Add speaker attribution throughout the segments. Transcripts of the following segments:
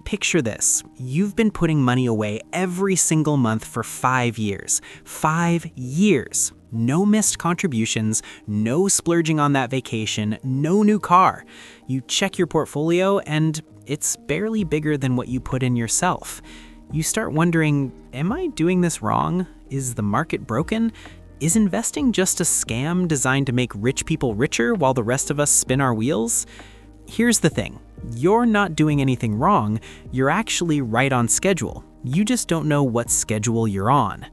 Speaker 1: Picture this. You've been putting money away every single month for 5 years. 5 years. No missed contributions, no splurging on that vacation, no new car. You check your portfolio and it's barely bigger than what you put in yourself. You start wondering, am I doing this wrong? Is the market broken? Is investing just a scam designed to make rich people richer while the rest of us spin our wheels? Here's the thing. You're not doing anything wrong. You're actually right on schedule. You just don't know what schedule you're on.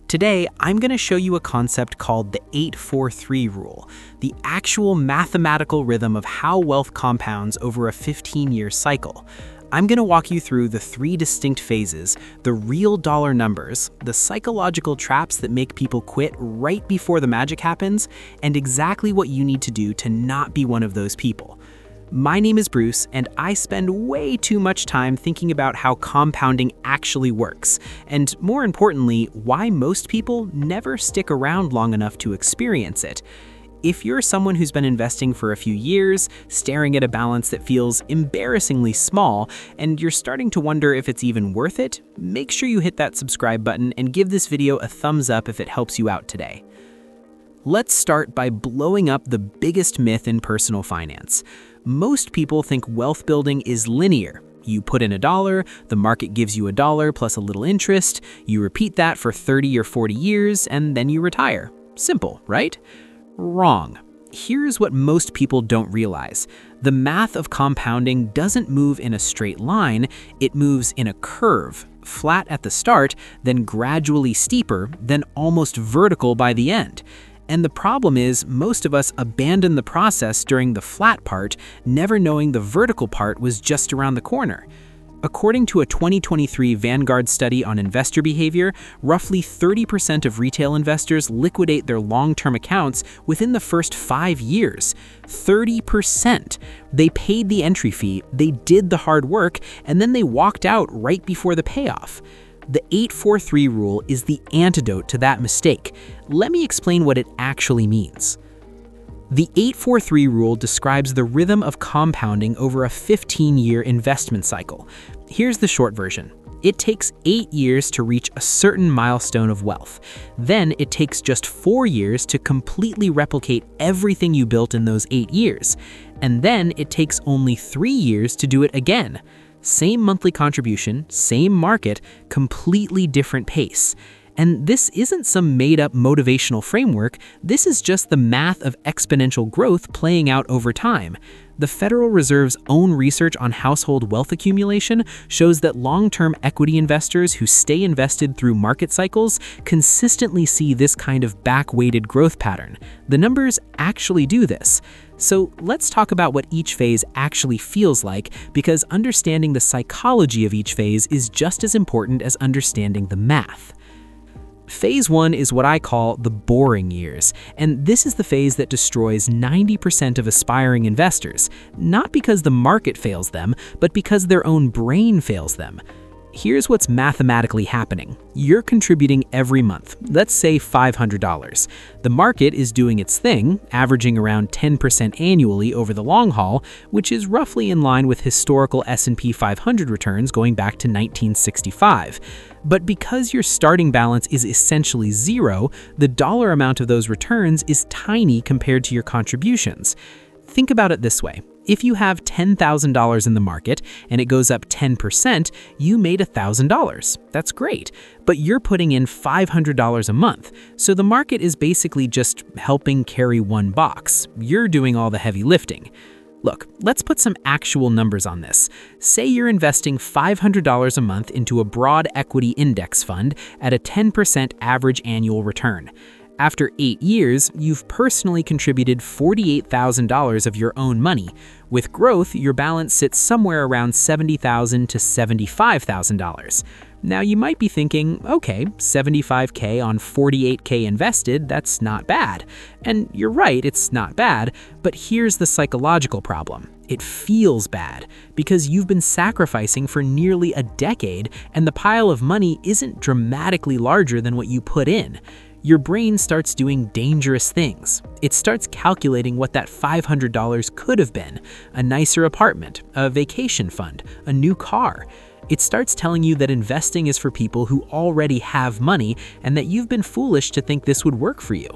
Speaker 1: Today, I'm going to show you a concept called the 8-4-3 rule, the actual mathematical rhythm of how wealth compounds over a 15-year cycle. I'm going to walk you through the 3 distinct phases, the real dollar numbers, the psychological traps that make people quit right before the magic happens, and exactly what you need to do to not be one of those people. My name is Bruce, and I spend way too much time thinking about how compounding actually works, and more importantly, why most people never stick around long enough to experience it. If you're someone who's been investing for a few years, staring at a balance that feels embarrassingly small, and you're starting to wonder if it's even worth it, make sure you hit that subscribe button and give this video a thumbs up if it helps you out today. Let's start by blowing up the biggest myth in personal finance. Most people think wealth building is linear. You put in $1, the market gives you $1 plus a little interest, you repeat that for 30 or 40 years, and then you retire. Simple, right? Wrong. Here's what most people don't realize. The math of compounding doesn't move in a straight line, it moves in a curve, flat at the start, then gradually steeper, then almost vertical by the end. And the problem is, most of us abandon the process during the flat part, never knowing the vertical part was just around the corner. According to a 2023 Vanguard study on investor behavior, roughly 30% of retail investors liquidate their long-term accounts within the first 5 years. 30%! They paid the entry fee, they did the hard work, and then they walked out right before the payoff. The 8-4-3 rule is the antidote to that mistake. Let me explain what it actually means. The 8-4-3 rule describes the rhythm of compounding over a 15-year investment cycle. Here's the short version. It takes 8 years to reach a certain milestone of wealth. Then it takes just 4 years to completely replicate everything you built in those 8 years. And then it takes only 3 years to do it again. Same monthly contribution, same market, completely different pace. And this isn't some made-up motivational framework, this is just the math of exponential growth playing out over time. The Federal Reserve's own research on household wealth accumulation shows that long-term equity investors who stay invested through market cycles consistently see this kind of back-weighted growth pattern. The numbers actually do this. So let's talk about what each phase actually feels like, because understanding the psychology of each phase is just as important as understanding the math. Phase 1 is what I call the boring years, and this is the phase that destroys 90% of aspiring investors, not because the market fails them, but because their own brain fails them. Here's what's mathematically happening. You're contributing every month, let's say $500. The market is doing its thing, averaging around 10% annually over the long haul, which is roughly in line with historical S&P 500 returns going back to 1965. But because your starting balance is essentially zero, the dollar amount of those returns is tiny compared to your contributions. Think about it this way. If you have $10,000 in the market and it goes up 10%, you made $1,000. That's great, but you're putting in $500 a month, so the market is basically just helping carry one box. You're doing all the heavy lifting. Look, let's put some actual numbers on this. Say you're investing $500 a month into a broad equity index fund at a 10% average annual return. After 8 years, you've personally contributed $48,000 of your own money. With growth, your balance sits somewhere around $70,000 to $75,000. Now you might be thinking, okay, $75K on $48K invested, that's not bad. And you're right, it's not bad, but here's the psychological problem. It feels bad, because you've been sacrificing for nearly a decade and the pile of money isn't dramatically larger than what you put in. your brain starts doing dangerous things. It starts calculating what that $500 could have been: a nicer apartment, a vacation fund, a new car. It starts telling you that investing is for people who already have money and that you've been foolish to think this would work for you.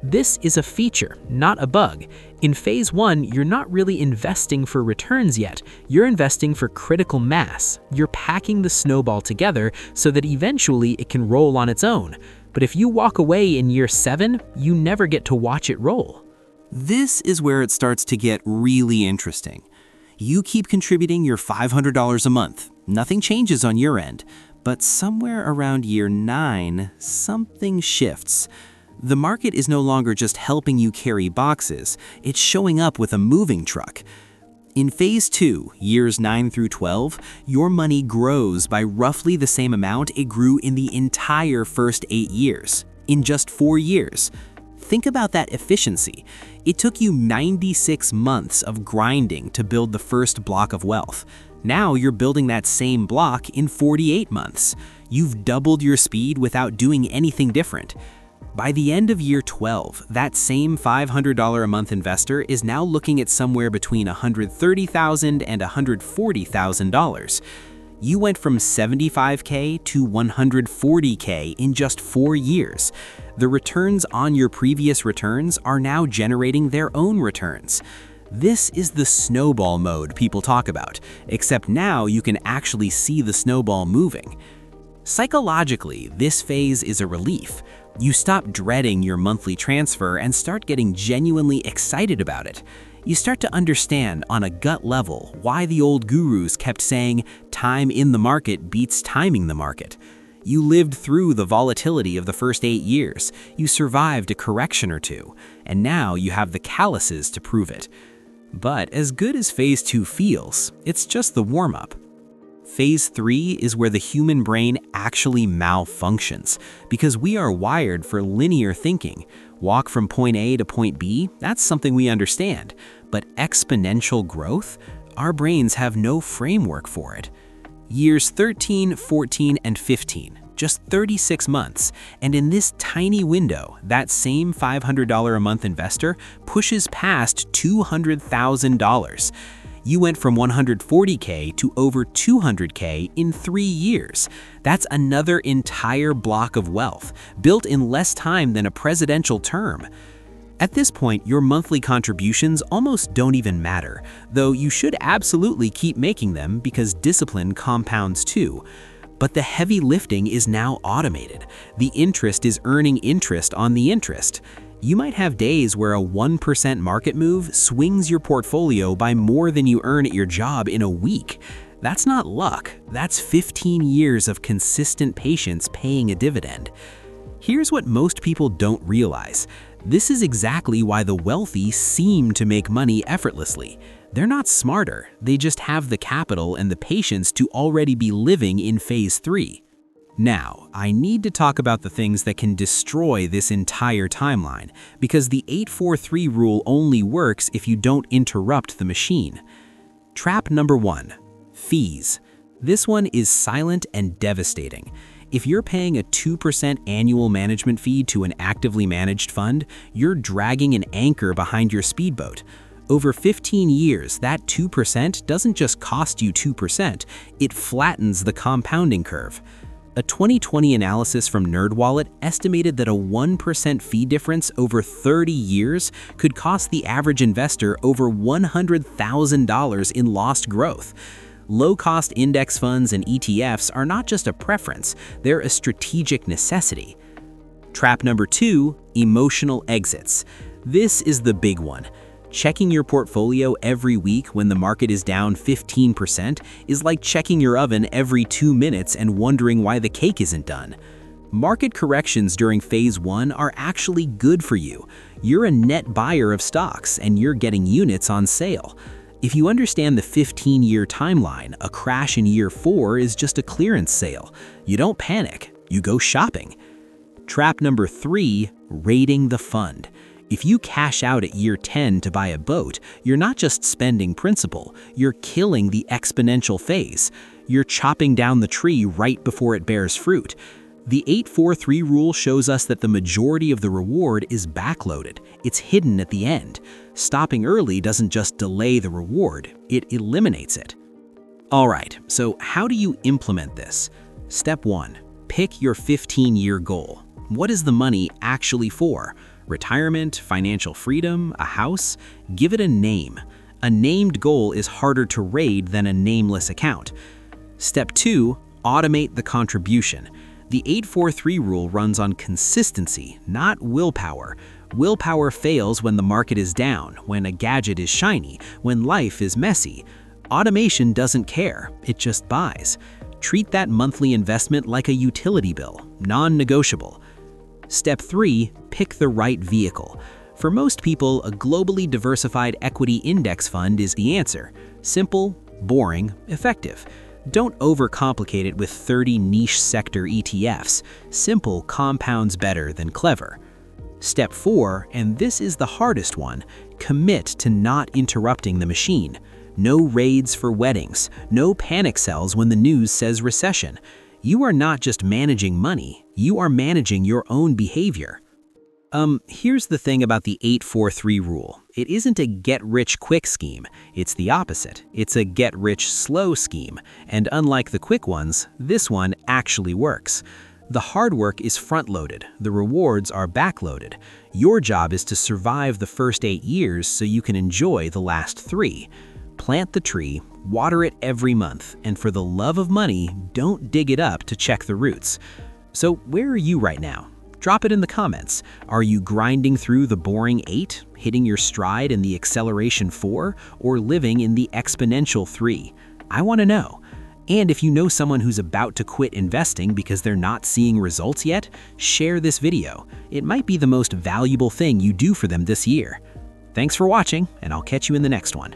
Speaker 1: This is a feature, not a bug. In phase 1, you're not really investing for returns yet. You're investing for critical mass. You're packing the snowball together so that eventually it can roll on its own. But if you walk away in year 7, you never get to watch it roll.
Speaker 2: This is where it starts to get really interesting. You keep contributing your $500 a month. Nothing changes on your end. But somewhere around year 9, something shifts. The market is no longer just helping you carry boxes, it's showing up with a moving truck. In phase 2, years 9 through 12, your money grows by roughly the same amount it grew in the entire first 8 years, in just 4 years. Think about that efficiency. It took you 96 months of grinding to build the first block of wealth. Now you're building that same block in 48 months. You've doubled your speed without doing anything different. By the end of year 12, that same $500 a month investor is now looking at somewhere between $130,000 and $140,000. You went from $75K to $140K in just 4 years. The returns on your previous returns are now generating their own returns. This is the snowball mode people talk about, except now you can actually see the snowball moving. Psychologically, this phase is a relief. You stop dreading your monthly transfer and start getting genuinely excited about it. You start to understand on a gut level why the old gurus kept saying time in the market beats timing the market. You lived through the volatility of the first 8 years, you survived a correction or two, and now you have the calluses to prove it. But as good as phase 2 feels, it's just the warm-up. Phase 3 is where the human brain actually malfunctions, because we are wired for linear thinking. Walk from point A to point B, that's something we understand. But exponential growth? Our brains have no framework for it. Years 13, 14, and 15, just 36 months, and in this tiny window, that same $500 a month investor pushes past $200,000. You went from $140K to over $200K in 3 years. That's another entire block of wealth, built in less time than a presidential term. At this point, your monthly contributions almost don't even matter, though you should absolutely keep making them because discipline compounds too. But the heavy lifting is now automated. The interest is earning interest on the interest. You might have days where a 1% market move swings your portfolio by more than you earn at your job in a week. That's not luck, that's 15 years of consistent patience paying a dividend. Here's what most people don't realize. This is exactly why the wealthy seem to make money effortlessly. They're not smarter, they just have the capital and the patience to already be living in phase 3. Now, I need to talk about the things that can destroy this entire timeline, because the 8-4-3 rule only works if you don't interrupt the machine. Trap number 1, fees. This one is silent and devastating. If you're paying a 2% annual management fee to an actively managed fund, you're dragging an anchor behind your speedboat. Over 15 years, that 2% doesn't just cost you 2%, it flattens the compounding curve. A 2020 analysis from NerdWallet estimated that a 1% fee difference over 30 years could cost the average investor over $100,000 in lost growth. Low-cost index funds and ETFs are not just a preference, they're a strategic necessity. Trap number 2, emotional exits. This is the big one. Checking your portfolio every week when the market is down 15% is like checking your oven every 2 minutes and wondering why the cake isn't done. Market corrections during phase 1 are actually good for you. You're a net buyer of stocks and you're getting units on sale. If you understand the 15-year timeline, a crash in year 4 is just a clearance sale. You don't panic, you go shopping. Trap number 3, raiding the fund. If you cash out at year 10 to buy a boat, you're not just spending principal, you're killing the exponential phase. You're chopping down the tree right before it bears fruit.
Speaker 1: The 8-4-3 rule shows us that the majority of the reward is backloaded. It's hidden at the end. Stopping early doesn't just delay the reward, it eliminates it. All right, so how do you implement this? Step 1. Pick your 15-year goal. What is the money actually for? Retirement, financial freedom, a house? Give it a name. A named goal is harder to raid than a nameless account. Step 2. Automate the contribution. The 8-4-3 rule runs on consistency, not willpower. Willpower fails when the market is down, when a gadget is shiny, when life is messy. Automation doesn't care, it just buys. Treat that monthly investment like a utility bill, non-negotiable. Step 3. Pick the right vehicle. For most people, a globally diversified equity index fund is the answer. Simple, boring, effective. Don't overcomplicate it with 30 niche sector ETFs. Simple compounds better than clever. Step 4, and this is the hardest one, commit to not interrupting the machine. No raids for weddings, no panic sells when the news says recession. You are not just managing money, you are managing your own behavior. Here's the thing about the 8-4-3 rule. It isn't a get-rich-quick scheme. It's the opposite. It's a get-rich-slow scheme. And unlike the quick ones, this one actually works. The hard work is front-loaded. The rewards are back-loaded. Your job is to survive the first 8 years so you can enjoy the last 3. Plant the tree, water it every month, and for the love of money, don't dig it up to check the roots. So where are you right now? Drop it in the comments. Are you grinding through the boring 8, hitting your stride in the acceleration 4, or living in the exponential 3? I want to know. And if you know someone who's about to quit investing because they're not seeing results yet, share this video. It might be the most valuable thing you do for them this year. Thanks for watching, and I'll catch you in the next one.